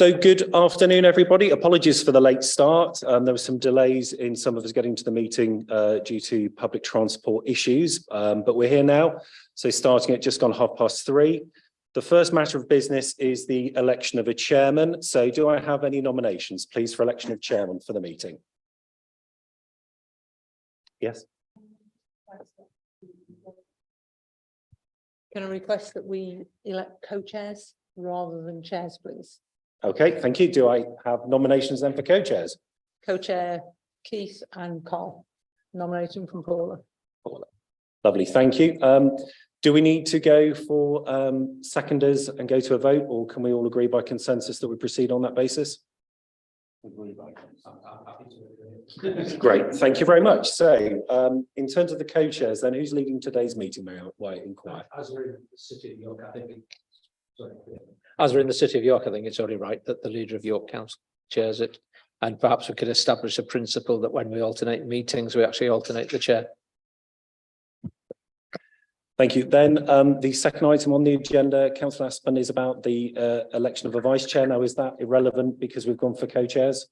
So good afternoon, everybody. Apologies for the late start. There were some delays in some of us getting to the meeting due to public transport issues, but we're here now. So starting at just gone 3:30. The first matter of business is the election of a chairman. So do I have any nominations, please, for election of chairman for the meeting? Yes. Can I request that we elect co-chairs rather than chairs, please? Okay, thank you. Do I have nominations then for co-chairs? Co-chair Keith and Carl. Nomination from Paula. Lovely, thank you. Do we need to go for seconders and go to a vote, or can we all agree by consensus that we proceed on that basis? Great, thank you very much. So in terms of the co-chairs, then who's leading today's meeting, may I inquire? As we're in the City of York, As we're in the City of York, I think it's only right that the leader of York Council chairs it. And perhaps we could establish a principle that when we alternate meetings, we actually alternate the chair. Thank you. Then the second item on the agenda, Councillor Aspin, is about the election of a vice chair. Now, is that irrelevant because we've gone for co-chairs?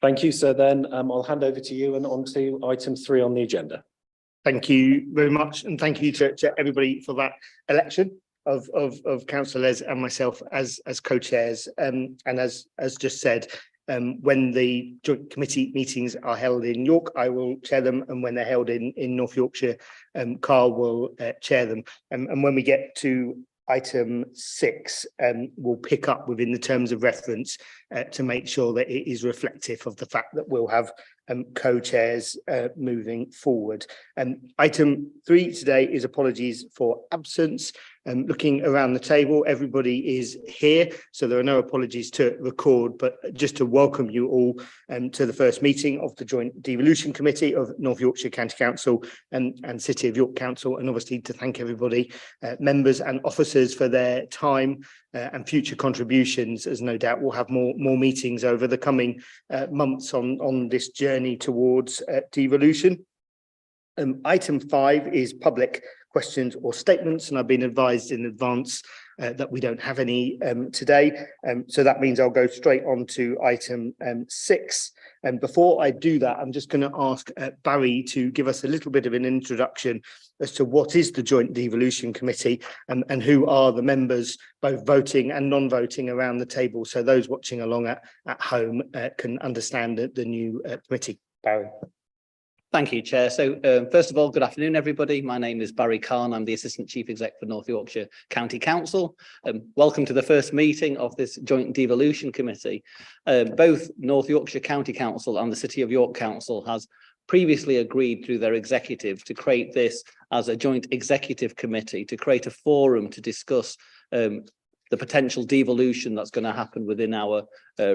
Thank you. So then I'll hand over to you and on to item 3 on the agenda. Thank you very much. And thank you to everybody for that election of Councillor Les and myself as co-chairs. And as just said, when the joint committee meetings are held in York, I will chair them, and when they're held in North Yorkshire, Carl will chair them. And when we get to item 6, we'll pick up within the terms of reference to make sure that it is reflective of the fact that we'll have co-chairs moving forward. Item 3 today is apologies for absence. Looking around the table, everybody is here, so there are no apologies to record, but just to welcome you all to the first meeting of the Joint Devolution Committee of North Yorkshire County Council and City of York Council, and obviously to thank everybody, members and officers, for their time and future contributions, as no doubt we'll have more meetings over the coming months on this journey towards devolution. Item 5 is public questions or statements, and I've been advised in advance that we don't have any today. So that means I'll go straight on to item 6. And before I do that, I'm just going to ask Barry to give us a little bit of an introduction as to what is the Joint Devolution Committee and who are the members, both voting and non-voting, around the table, so those watching along at home can understand the new committee. Barry. Thank you, Chair. So first of all, good afternoon, everybody. My name is Barry Khan. I'm the Assistant Chief Exec for North Yorkshire County Council. Welcome to the first meeting of this Joint Devolution Committee. Both North Yorkshire County Council and the City of York Council has previously agreed through their executive to create this as a joint executive committee, to create a forum to discuss the potential devolution that's going to happen within our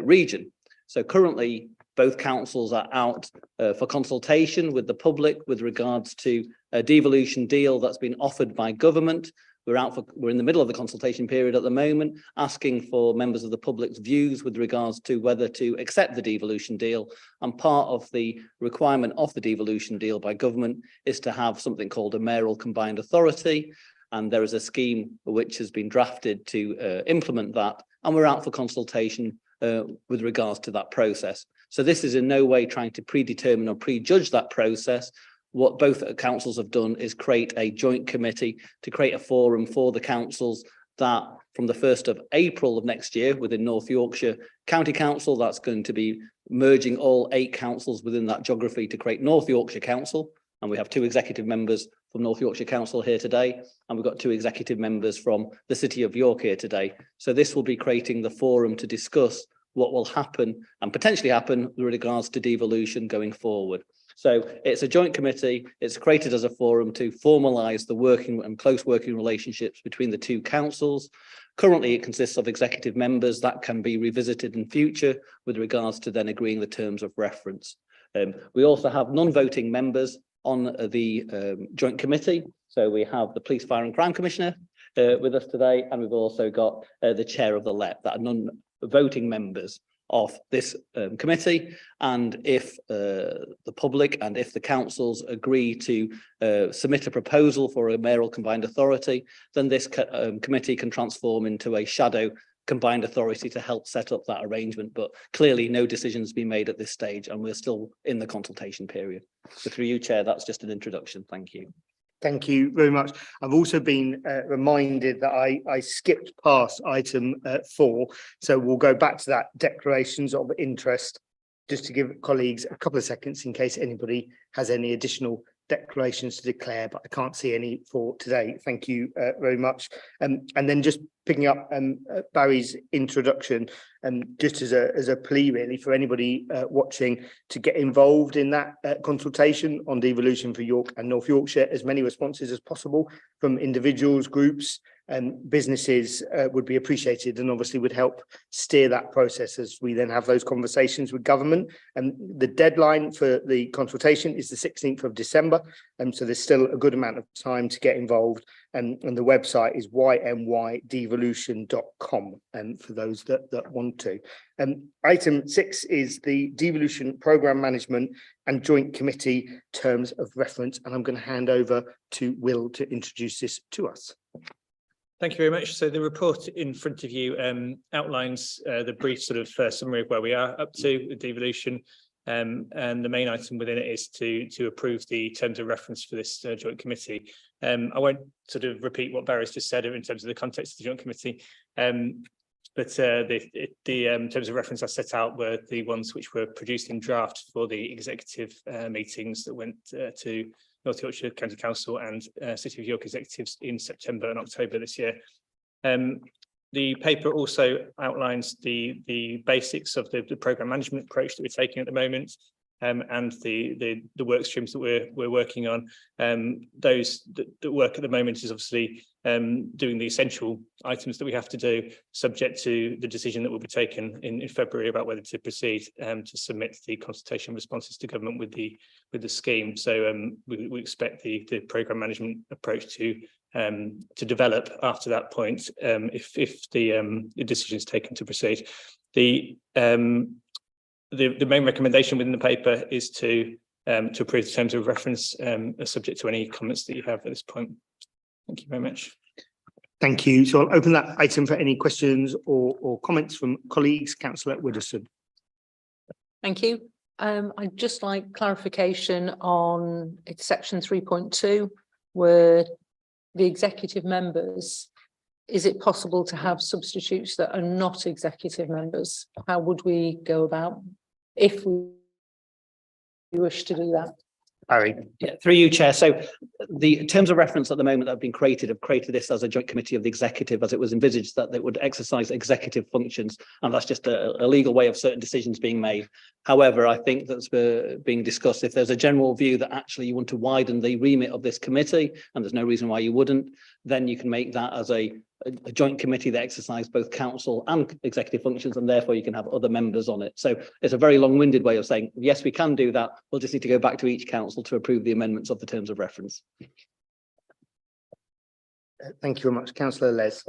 region. So currently, both councils are out for consultation with the public with regards to a devolution deal that's been offered by government. We're in the middle of the consultation period at the moment, asking for members of the public's views with regards to whether to accept the devolution deal. And part of the requirement of the devolution deal by government is to have something called a mayoral combined authority. And there is a scheme which has been drafted to implement that. And we're out for consultation with regards to that process. So this is in no way trying to predetermine or prejudge that process. What both councils have done is create a joint committee to create a forum for the councils that from the 1st of April of next year within North Yorkshire County Council, that's going to be merging all 8 councils within that geography to create North Yorkshire Council. And we have 2 executive members from North Yorkshire Council here today, and we've got 2 executive members from the City of York here today. So this will be creating the forum to discuss what will happen and potentially happen with regards to devolution going forward. So it's a joint committee. It's created as a forum to formalise the working and close working relationships between the 2 councils. Currently, it consists of executive members that can be revisited in future with regards to then agreeing the terms of reference. We also have non-voting members on the joint committee. So we have the Police, Fire and Crime Commissioner with us today, and we've also got the Chair of the LEP, that are non-voting members of this committee. And if the public and if the councils agree to submit a proposal for a mayoral combined authority, then this committee can transform into a shadow combined authority to help set up that arrangement. But clearly no decisions been made at this stage and we're still in the consultation period. So through you, Chair, that's just an introduction. Thank you. Thank you very much. I've also been reminded that I skipped past item 4. So we'll go back to that declarations of interest, just to give colleagues a couple of seconds in case anybody has any additional declarations to declare, but I can't see any for today. Thank you very much. And then just picking up Barry's introduction, just as a plea really for anybody watching to get involved in that consultation on devolution for York and North Yorkshire. As many responses as possible from individuals, groups and businesses would be appreciated, and obviously would help steer that process as we then have those conversations with government. And the deadline for the consultation is the 16th of December, and so there's still a good amount of time to get involved. And the website is ymydevolution.com, and for those that want to. Item 6 is the devolution programme management and joint committee terms of reference, and I'm going to hand over to Will to introduce this to us. Thank you very much. So the report in front of you outlines the brief sort of summary of where we are up to with devolution, and the main item within it is to approve the terms of reference for this joint committee. I won't sort of repeat what Barry's just said in terms of the context of the joint committee, but the terms of reference I set out were the ones which were produced in draft for the executive meetings that went to North Yorkshire County Council and City of York executives in September and October this year. The paper also outlines the basics of the programme management approach that we're taking at the moment, and the work streams that we're working on. Those that work at the moment is obviously doing the essential items that we have to do, subject to the decision that will be taken in February about whether to proceed to submit the consultation responses to government with the scheme. So we expect the programme management approach to develop after that point, if the decision is taken to proceed. The main recommendation within the paper is to approve the terms of reference, subject to any comments that you have at this point. Thank you very much. Thank you. So I'll open that item for any questions or comments from colleagues. Councillor Widdowson. Thank you. I'd just like clarification on it's section 3.2, where the executive members, is it possible to have substitutes that are not executive members? How would we go about if we wish to do that? Barry. Yeah, through you, Chair. So the terms of reference at the moment that have been created have created this as a joint committee of the executive, as it was envisaged that they would exercise executive functions, and that's just a legal way of certain decisions being made. However, I think that's being discussed. If there's a general view that actually you want to widen the remit of this committee, and there's no reason why you wouldn't, then you can make that as a joint committee that exercise both council and executive functions, and therefore you can have other members on it. So it's a very long-winded way of saying, yes, we can do that. We'll just need to go back to each council to approve the amendments of the terms of reference. Thank you very much. Councillor Les.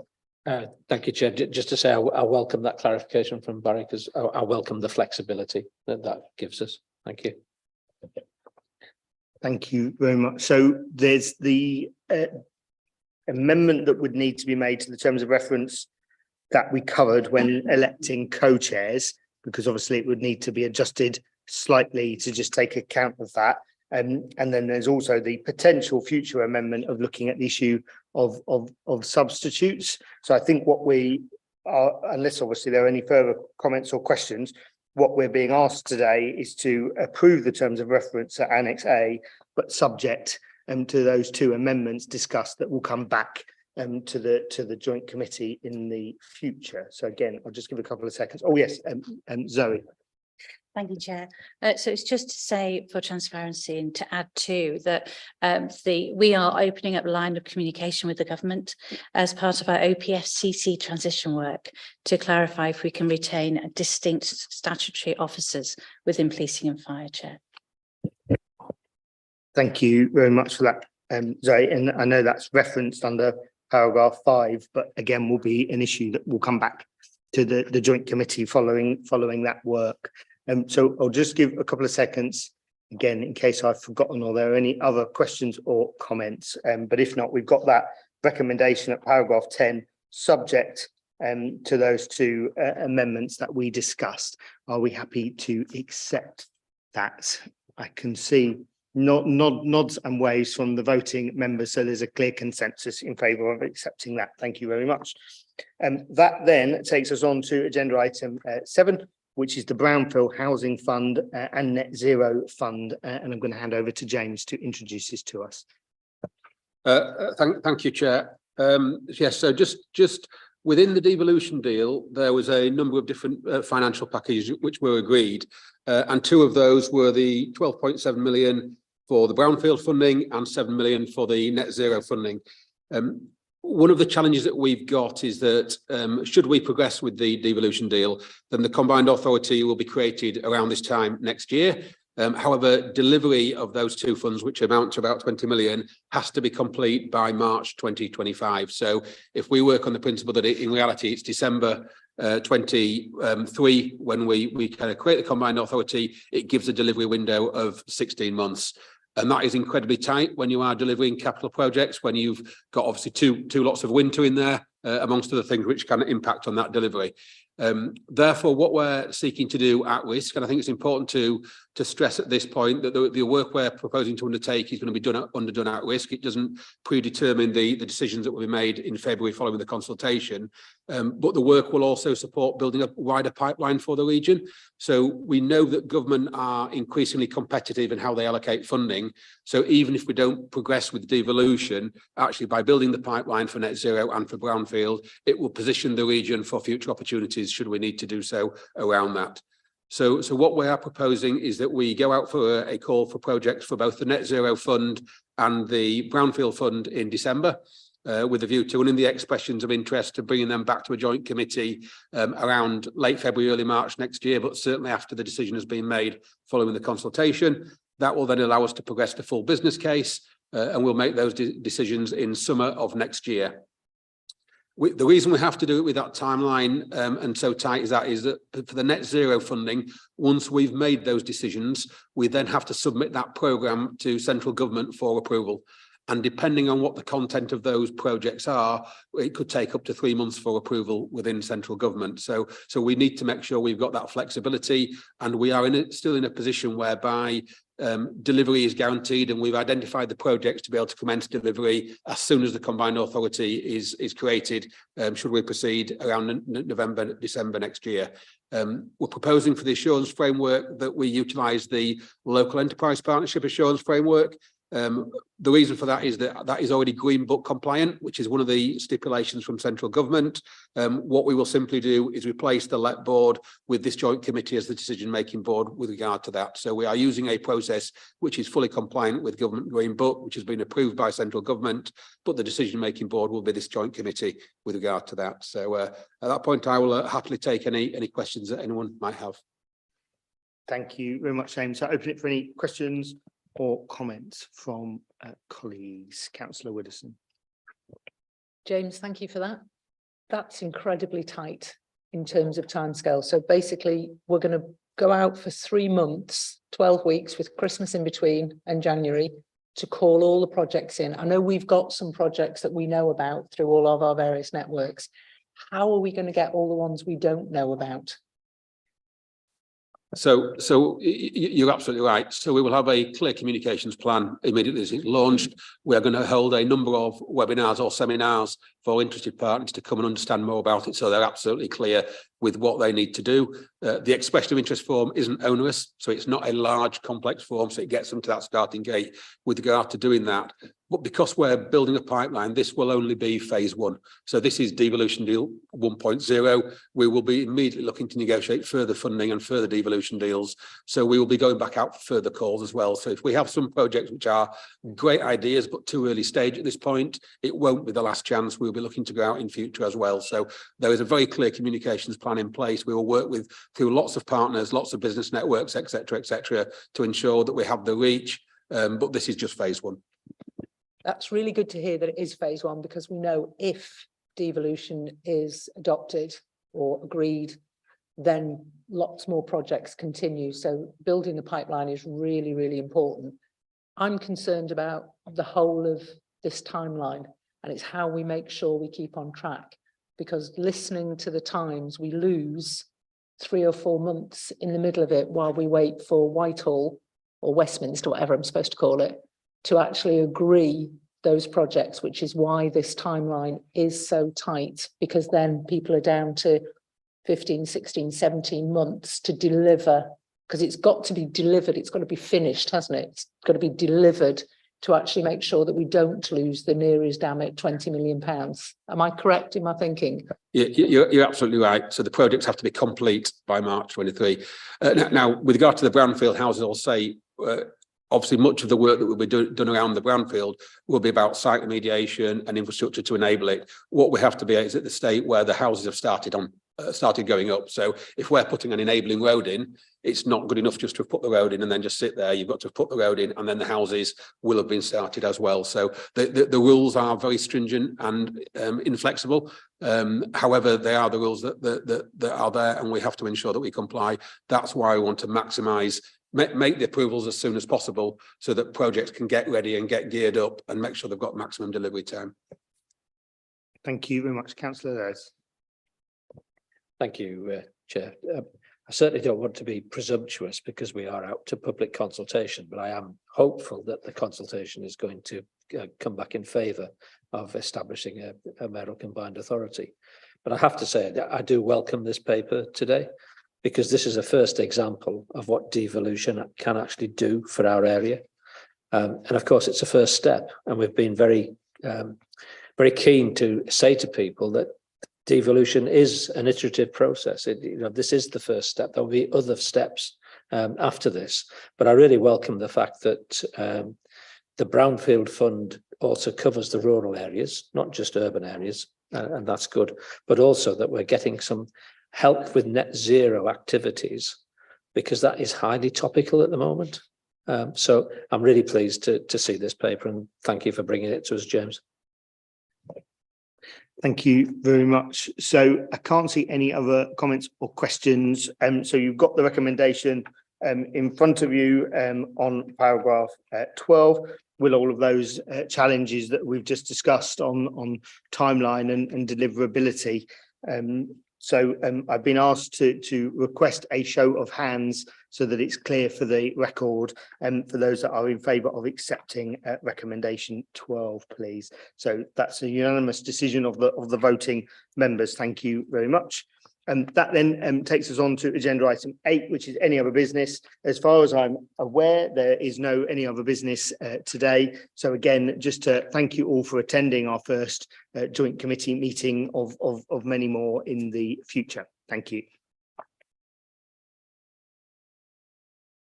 Thank you, Chair. Just to say, I welcome that clarification from Barry, because I welcome the flexibility that gives us. Thank you. Thank you very much. So there's the amendment that would need to be made to the terms of reference that we covered when electing co-chairs, because obviously it would need to be adjusted slightly to just take account of that. And then there's also the potential future amendment of looking at the issue of substitutes. So I think what we are, unless obviously there are any further comments or questions, what we're being asked today is to approve the terms of reference at Annex A, but subject to those two amendments discussed that will come back to the joint committee in the future. So again, I'll just give a couple of seconds. Oh yes, Zoe. Thank you, Chair. So it's just to say, for transparency, and to add to that, we are opening up a line of communication with the government as part of our OPFCC transition work to clarify if we can retain distinct statutory officers within policing and fire, Chair. Thank you very much for that, Zoe. And I know that's referenced under paragraph 5, but again, will be an issue that will come back to the joint committee following that work. So I'll just give a couple of seconds again in case I've forgotten or there are any other questions or comments. But if not, we've got that recommendation at paragraph 10, subject to those two amendments that we discussed. Are we happy to accept that? I can see nods and waves from the voting members, so there's a clear consensus in favour of accepting that. Thank you very much. That then takes us on to agenda item 7, which is the Brownfield Housing Fund and Net Zero Fund, and I'm going to hand over to James to introduce this to us. Thank you, Chair. Yes, so just within the devolution deal, there was a number of different financial packages which were agreed, and 2 of those were the 12.7 million for the Brownfield funding and 7 million for the Net Zero funding. One of the challenges that we've got is that should we progress with the devolution deal, then the combined authority will be created around this time next year. However, delivery of those 2 funds, which amount to about 20 million, has to be complete by March 2025. So if we work on the principle that in reality it's December 23 when we kind of create the combined authority, it gives a delivery window of 16 months. And that is incredibly tight when you are delivering capital projects, when you've got obviously two lots of winter in there, amongst other things which can impact on that delivery. Therefore, what we're seeking to do at risk, and I think it's important to stress at this point that the work we're proposing to undertake is going to be underdone at risk. It doesn't predetermine the decisions that will be made in February following the consultation, but the work will also support building a wider pipeline for the region. So we know that government are increasingly competitive in how they allocate funding. So even if we don't progress with devolution, actually by building the pipeline for net zero and for Brownfield, it will position the region for future opportunities should we need to do so around that. So what we are proposing is that we go out for a call for projects for both the Net Zero Fund and the Brownfield Fund in December, with a view to running the expressions of interest to bringing them back to a joint committee around late February, early March next year, but certainly after the decision has been made following the consultation. That will then allow us to progress the full business case, and we'll make those decisions in summer of next year. The reason we have to do it with that timeline and so tight is that for the net zero funding, once we've made those decisions, we then have to submit that programme to central government for approval. And depending on what the content of those projects are, it could take up to 3 months for approval within central government. So we need to make sure we've got that flexibility, and we are still in a position whereby delivery is guaranteed, and we've identified the projects to be able to commence delivery as soon as the combined authority is created, should we proceed around November, December next year. We're proposing for the assurance framework that we utilise the local enterprise partnership assurance framework. The reason for that is that is already Green Book compliant, which is one of the stipulations from central government. What we will simply do is replace the LEP board with this joint committee as the decision-making board with regard to that. So we are using a process which is fully compliant with government Green Book, which has been approved by central government, but the decision-making board will be this joint committee with regard to that. So at that point, I will happily take any questions that anyone might have. Thank you very much, James. So open it for any questions or comments from colleagues. Councillor Widdowson. James, thank you for that. That's incredibly tight in terms of timescale. So basically, we're going to go out for 3 months, 12 weeks with Christmas in between and January to call all the projects in. I know we've got some projects that we know about through all of our various networks. How are we going to get all the ones we don't know about? So you're absolutely right. So we will have a clear communications plan immediately as it's launched. We are going to hold a number of webinars or seminars for interested parties to come and understand more about it, so they're absolutely clear with what they need to do. The expression of interest form isn't onerous, so it's not a large complex form, so it gets them to that starting gate with regard to doing that. But because we're building a pipeline, this will only be phase 1. So this is devolution deal 1.0. We will be immediately looking to negotiate further funding and further devolution deals. So we will be going back out for further calls as well. So if we have some projects which are great ideas but too early stage at this point, it won't be the last chance. We'll be looking to go out in future as well. So there is a very clear communications plan in place. We will work through lots of partners, lots of business networks, etc., to ensure that we have the reach. But this is just phase 1. That's really good to hear that it is phase 1, because we know if devolution is adopted or agreed, then lots more projects continue. So building the pipeline is really, really important. I'm concerned about the whole of this timeline, and it's how we make sure we keep on track, because listening to the Times, we lose 3 or 4 months in the middle of it while we wait for Whitehall or Westminster, whatever I'm supposed to call it, to actually agree those projects, which is why this timeline is so tight, because then people are down to 15, 16, 17 months to deliver, because it's got to be delivered. It's got to be finished, hasn't it? It's got to be delivered to actually make sure that we don't lose the nearest dam at £20 million. Am I correct in my thinking? Yeah, you're absolutely right. So the projects have to be complete by March 23. Now, with regard to the Brownfield houses, I'll say, obviously, much of the work that will be done around the Brownfield will be about site remediation and infrastructure to enable it. What we have to be is at the state where the houses have started going up. So if we're putting an enabling road in, it's not good enough just to have put the road in and then just sit there. You've got to put the road in, and then the houses will have been started as well. So the rules are very stringent and inflexible. However, they are the rules that are there, and we have to ensure that we comply. That's why I want to maximise. Make the approvals as soon as possible so that projects can get ready and get geared up and make sure they've got maximum delivery time. Thank you very much, Councillor Les. Thank you, Chair. I certainly don't want to be presumptuous because we are out to public consultation, but I am hopeful that the consultation is going to come back in favour of establishing a mayoral combined authority. But I have to say, I do welcome this paper today, because this is a first example of what devolution can actually do for our area. And of course, it's a first step, and we've been very keen to say to people that devolution is an iterative process. This is the first step. There'll be other steps after this, but I really welcome the fact that the Brownfield Fund also covers the rural areas, not just urban areas, and that's good, but also that we're getting some help with net zero activities, because that is highly topical at the moment. So I'm really pleased to see this paper, and thank you for bringing it to us, James. Thank you very much. So I can't see any other comments or questions. So you've got the recommendation in front of you on paragraph 12, with all of those challenges that we've just discussed on timeline and deliverability. So I've been asked to request a show of hands so that it's clear for the record, and for those that are in favour of accepting recommendation 12, please. So that's a unanimous decision of the voting members. Thank you very much. And that then takes us on to agenda item 8, which is any other business. As far as I'm aware, there is no any other business today. So again, just to thank you all for attending our first joint committee meeting of many more in the future. Thank you.